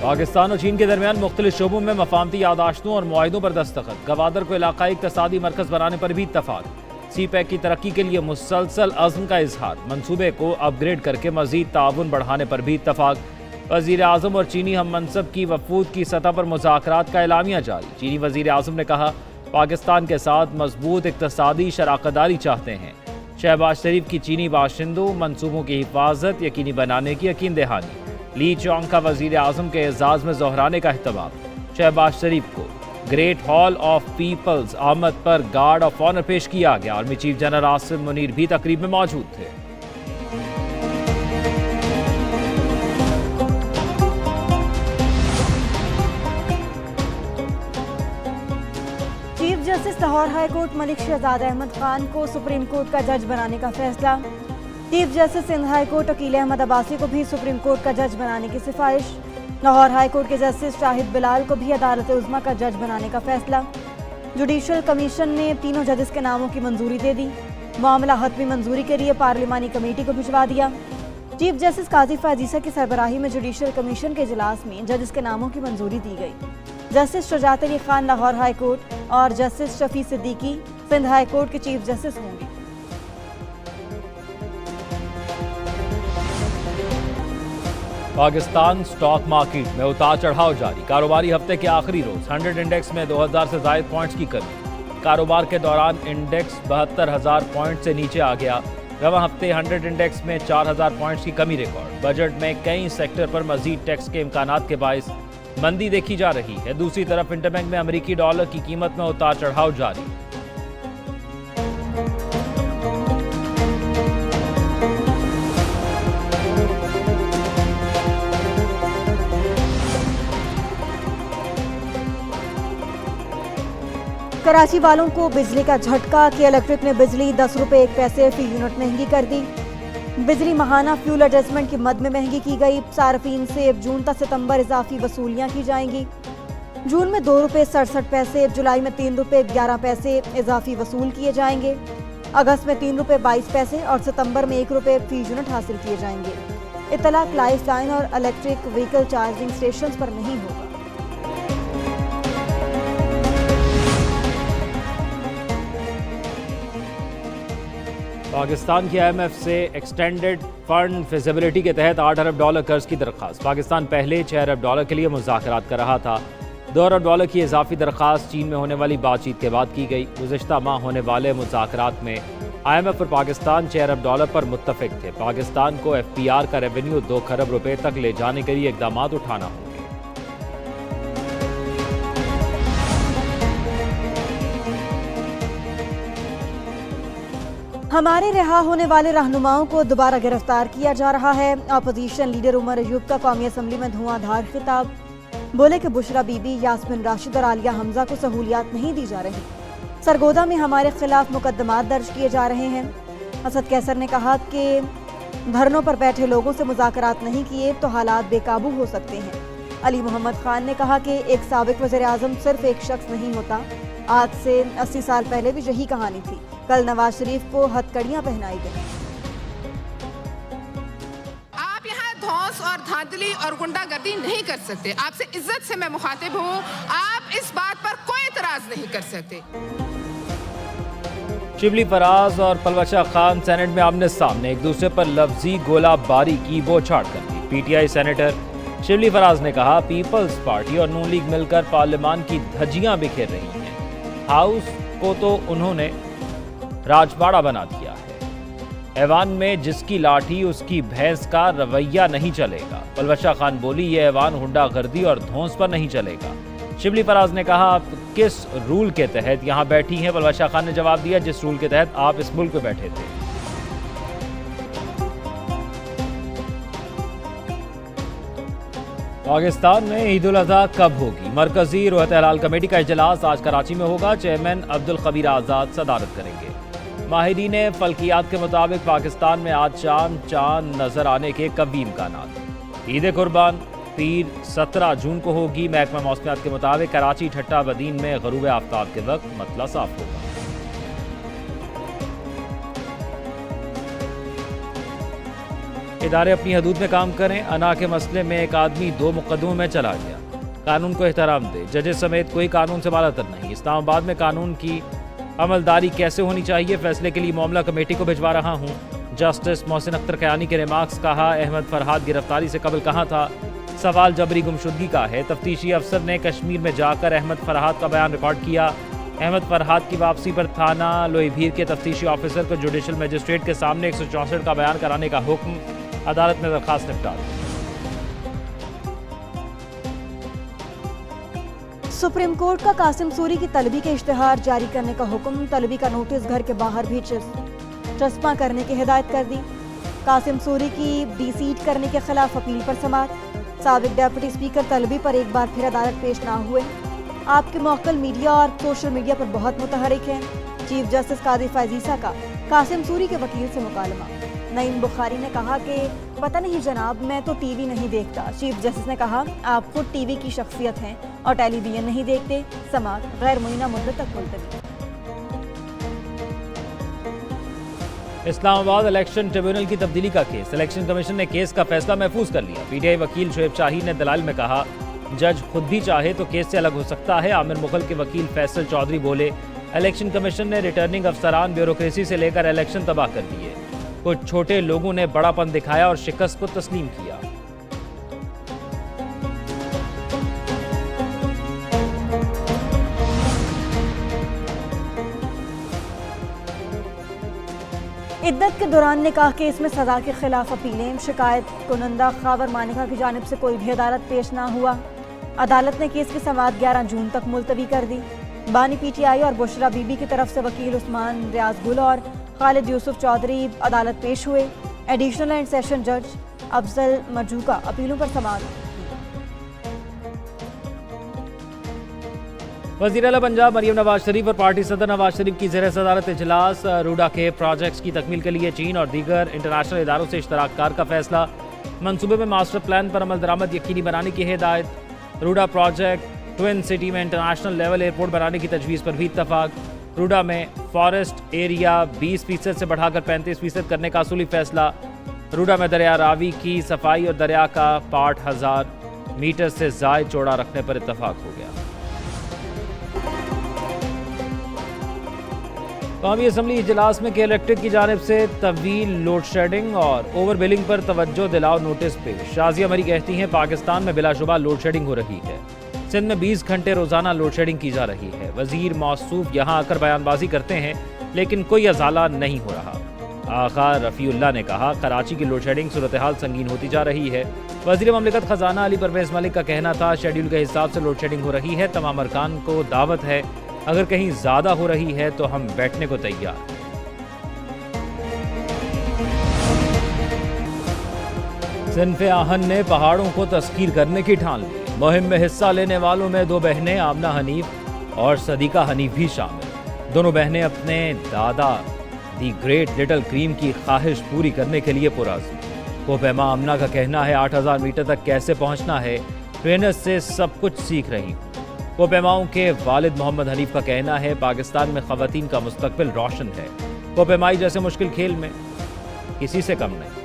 पाकिस्तान और चीन के दरमियान मुख्तलिफ शोबों में मफाहमती यादाश्तों और मुआहिदों पर दस्तखत। गवादर को इलाकाई इक़्तिसादी मरकज़ बनाने पर भी इत्तफाक। सी पैक की तरक्की के लिए मुसलसल अज़्म का इजहार। मनसूबे को अपग्रेड करके मज़ीद ताउन बढ़ाने पर भी इत्तफाक। वज़ीर आज़म और चीनी हम मनसब की वफूद की सतह पर मुज़ाकरात का एलामिया जारी। चीनी वज़ीर आज़म ने कहा, पाकिस्तान के साथ मजबूत इक़्तिसादी शराकतदारी चाहते हैं। शहबाज शरीफ की चीनी बाशिंदों मनसूबों की हिफाजत यकीनी बनाने की यकीन दहानी। ली चौंग का वज़ीर आज़म के एजाज़ में दोहराने का अहतमाम। शहबाज शरीफ को ग्रेट हॉल ऑफ पीपल्स आमद पर गार्ड ऑफ ऑनर पेश किया गया। Army chief general Asim Munir भी तकरीब में मौजूद थे। Chief justice Lahore high court Malik Shahzad Ahmad Khan को सुप्रीम कोर्ट का जज बनाने का फैसला। Chief justice Sindh high court Aqeel Ahmad Abbasi को भी सुप्रीम कोर्ट का जज बनाने की सिफारिश। लाहौर हाई कोर्ट के जस्टिस शाहिद बिलाल को भी अदालत उज़्मा का जज बनाने का फैसला। जुडिशल कमीशन ने तीनों जजेस के नामों की मंजूरी दे दी। मामला हतमी मंजूरी के लिए पार्लिमानी कमेटी को भिजवा दिया। चीफ जस्टिस काजी फाजीसा की सरबराही में जुडिशल कमीशन के इजलास में जजेस के नामों की मंजूरी दी गई। Justice Shujaat Ali Khan Lahore high court और justice Shafi Siddiqui Sindh high court के चीफ जस्टिस होंगे। पाकिस्तान स्टॉक मार्केट में उतार चढ़ाव जारी। कारोबारी हफ्ते के आखिरी रोज 100 इंडेक्स में 2000 से ज़ायद पॉइंट्स की कमी। कारोबार के दौरान इंडेक्स 72,000 पॉइंट से नीचे आ गया। रवां हफ्ते 100 इंडेक्स में 4,000 पॉइंट्स की कमी रिकॉर्ड। बजट में कई सेक्टर पर मजीद टैक्स के इम्कानात के बायस मंदी देखी जा रही है। दूसरी तरफ इंटरबैंक में अमेरिकी डॉलर की कीमत में उतार चढ़ाव जारी। कराची वालों को बिजली का झटका कि इलेक्ट्रिक ने बिजली 10 रुपये 1 पैसे फी यूनिट महंगी कर दी। बिजली माहाना फ्यूल एडजस्टमेंट की मद में महंगी की गई। सार्फिन से जून तक सितंबर इजाफी वसूलियाँ की जाएंगी। जून में 2 रुपये 67 पैसे, जुलाई में 3 रुपये 11 पैसे इजाफी वसूल किए जाएंगे। अगस्त में 3 रुपये 22 पैसे और सितंबर में 1 रुपये फी यूनिट हासिल किए जाएंगे। इतलाक लाइफ लाइन और इलेक्ट्रिक व्हीकल चार्जिंग स्टेशन पर नहीं होगा। पाकिस्तान की IMF से एक्सटेंडेड फंड फिजिबिलिटी के तहत $8 अरब कर्ज की दरख्वास्त। पाकिस्तान पहले $6 अरब के लिए मुज़ाकरात कर रहा था। $2 अरब की इजाफी दरख्वास्त चीन में होने वाली बातचीत के बाद की गई। गुज़िश्ता माह होने वाले मुज़ाकरात में IMF और पाकिस्तान $6 अरब पर मुत्तफिक थे। पाकिस्तान को FPR का रेवेन्यू 2 खरब रुपए तक ले जाने के लिए इकदाम उठाना होंगे। हमारे रिहा होने वाले रहनुमाओं को दोबारा गिरफ्तार किया जा रहा है। अपोजिशन लीडर उमर अयूब का कौमी असम्बली में धुआंधार खिताब। बोले कि बुशरा बीबी, यास्मिन राशिद और आलिया हमजा को सहूलियात नहीं दी जा रही। सरगोदा में हमारे खिलाफ मुकदमात दर्ज किए जा रहे हैं। असद कैसर ने कहा कि धरनों पर बैठे लोगों से मुज़ाकरात नहीं किए तो हालात बेकाबू हो सकते हैं। अली मोहम्मद खान ने कहा कि एक साबिक वज़ीर आज़म सिर्फ एक शख्स नहीं होता। आज से 80 साल पहले भी यही कहानी थी। कल नवाज शरीफ को हथकड़ियां पहनाई गई। आप यहाँ धौंस और धांधली और गुंडागर्दी नहीं कर सकते। आपसे इज्जत से मैं मुखातिब हूँ। आप इस बात पर कोई एतराज नहीं कर सकते। शिबली फराज और पलवशा खान सेनेट में आमने सामने एक दूसरे पर लफ्जी गोलाबारी की बौछार कर दी। PTI सेनेटर शिबली फराज ने कहा, पीपल्स पार्टी और नून लीग मिलकर पार्लियामान की धज्जियां बिखेर रही हैं। हाउस को तो उन्होंने राजबाड़ा बना दिया है। ऐवान में जिसकी लाठी उसकी भैंस का रवैया नहीं चलेगा। पलवशा खान बोली, ये ऐवान हुंडागर्दी और धौंस पर नहीं चलेगा। शिबली फराज ने कहा, आप किस रूल के तहत यहाँ बैठी हैं? पलवशा खान ने जवाब दिया, जिस रूल के तहत आप इस मुल्क में बैठे थे। पाकिस्तान में ईद उल अज़हा कब होगी? मरकजी रोहत हलाल कमेटी का इजलास आज कराची में होगा। चेयरमैन अब्दुल कबीर आज़ाद सदारत करेंगे। माहिरीन फल्कियात के मुताबिक पाकिस्तान में आज चांद नजर आने के कवी इम्कानात। ईद कुर्बान पीर 17 जून को होगी। महकमा मौसमियात के मुताबिक कराची ठट्टा बदीन में गरूब आफ्ताब के वक्त मतला साफ होगा। इदारे अपनी हदूद में काम करें। अना के मसले में एक आदमी 2 मुकदमों में चला गया। कानून को एहतराम दे, जजेस समेत कोई कानून से बालातर नहीं। इस्लामाबाद में कानून की अमलदारी कैसे होनी चाहिए, फैसले के लिए मामला कमेटी को भिजवा रहा हूँ। जस्टिस मोहसिन अख्तर कयानी के रिमार्क्स। कहा, अहमद फरहाद गिरफ्तारी से कबल कहाँ था? सवाल जबरी गुमशुदगी का है। तफ्तीशी अफसर ने कश्मीर में जाकर अहमद फरहाद का बयान रिकॉर्ड किया। अहमद फरहाद की वापसी पर थाना लोईभीर के तफ्तीशी ऑफिसर को जुडिशल मजिस्ट्रेट के सामने 164 का बयान कराने का हुक्म। अदालत ने दरखास्त निपटा दी। सुप्रीम कोर्ट का कासिम सूरी की तलबी के इश्तिहार जारी करने का हुक्म। तलबी का नोटिस घर के बाहर भी चस्पा करने की हिदायत कर दी। कासिम सूरी की डिसीट करने के खिलाफ अपील पर समाअत। साबिक डिप्टी स्पीकर तलबी पर एक बार फिर अदालत पेश ना हुए। आपके मौकल मीडिया और सोशल मीडिया पर बहुत मुतहरिक हैं। चीफ जस्टिस कादी फैजीसा का कासिम सूरी के वकील से मुकालमा। नईम बुखारी ने कहा कि पता नहीं जनाब, मैं तो टीवी नहीं देखता। चीफ जस्टिस ने कहा, आप खुद टीवी की शख्सियत हैं और टेलीविजन नहीं देखते। समाअत गैर मुइना मुद्दत तक मुलतवी। इस्लामाबाद इलेक्शन ट्रिब्यूनल की तब्दीली का केस। इलेक्शन कमीशन ने केस का फैसला महफूज कर लिया। पीटीआई वकील शोएब शाहीन ने दलाल में कहा, जज खुद भी चाहे तो केस से अलग हो सकता है। आमिर मुगल के वकील फैसल चौधरी बोले, इलेक्शन कमीशन ने रिटर्निंग अफसरान ब्यूरोक्रेसी से लेकर इलेक्शन तबाह कर दिए। कुछ छोटे लोगों ने बड़ापन दिखाया और शिकस्त को तस्लीम किया। इद्दत के दौरान निकाह केस में सजा के खिलाफ अपीलें। शिकायत कुनंदा खावर मानिका की जानिब से कोई भी अदालत पेश ना हुआ। अदालत ने केस की समाअत 11 जून तक मुलतवी कर दी। बानी पीटीआई और बुशरा बीबी की तरफ से वकील उस्मान रियाज गुल और खालिद यूसुफ चौधरी अदालत पेश हुए। एडिशनल एंड सेशन जज अफजल मरजूका अपीलों पर समाअत। वज़ीर आला पंजाब मरियम नवाज शरीफ और पार्टी सदर नवाज शरीफ की ज़ेर सदारत इजलास। रूडा के प्रोजेक्ट्स की तकमील के लिए चीन और दीगर इंटरनेशनल इदारों से इश्तराककार का फैसला। मंसूबे में मास्टर प्लान पर अमल दरामद यकीनी बनाने की हिदायत। रूडा प्रोजेक्ट ट्विन सिटी में इंटरनेशनल लेवल एयरपोर्ट बनाने की तजवीज़ पर भी इत्तफाक। रूडा में फॉरेस्ट एरिया 20% से बढ़ाकर 35% करने का असूली फैसला। रूडा में दरिया रावी की सफाई और दरिया का 6000 मीटर से ज़ायद चौड़ा रखने पर इत्तफाक हो गया। कौमी असम्बली इजलास में के इलेक्ट्रिक की जानिब से तवील लोड शेडिंग और ओवर बिलिंग पर तवज्जो दिलाओ नोटिस पेश। शाजिया मरी कहती हैं, पाकिस्तान में बिलाशुबा लोड शेडिंग हो रही है। सिंध में 20 घंटे रोजाना लोड शेडिंग की जा रही है। वजीर मौसूफ यहाँ आकर बयानबाजी करते हैं लेकिन कोई अजाला नहीं हो रहा। आका रफ़ीउल्लाह ने कहा, कराची की लोड शेडिंग सूरत हाल संगीन होती जा रही है। वज़ीर ममलिकत खजाना अली परवेज़ मलिक का कहना था, शेड्यूल के हिसाब से लोड शेडिंग हो रही है। तमाम अरकान को दावत है, अगर कहीं ज़्यादा हो रही है तो हम बैठने को तैयार। सिन्फ़े आहन ने पहाड़ों को तस्खीर करने की ठान ली। मुहिम में हिस्सा लेने वालों में 2 बहनें आमना हनीफ और सदीका हनीफ भी शामिल। दोनों बहनें अपने दादा दी ग्रेट लिटिल क्रीम की ख्वाहिश पूरी करने के लिए पुरज़्म। कोपैमा आमना का कहना है, 8000 मीटर तक कैसे पहुंचना है, ट्रेनर्स से सब कुछ सीख रही हूँ। कोपैमाओं के वालिद मोहम्मद हनीफ का कहना है, पाकिस्तान में ख़वातीन का मुस्तकबिल रोशन है। कोपैमाई जैसे मुश्किल खेल में किसी से कम नहीं।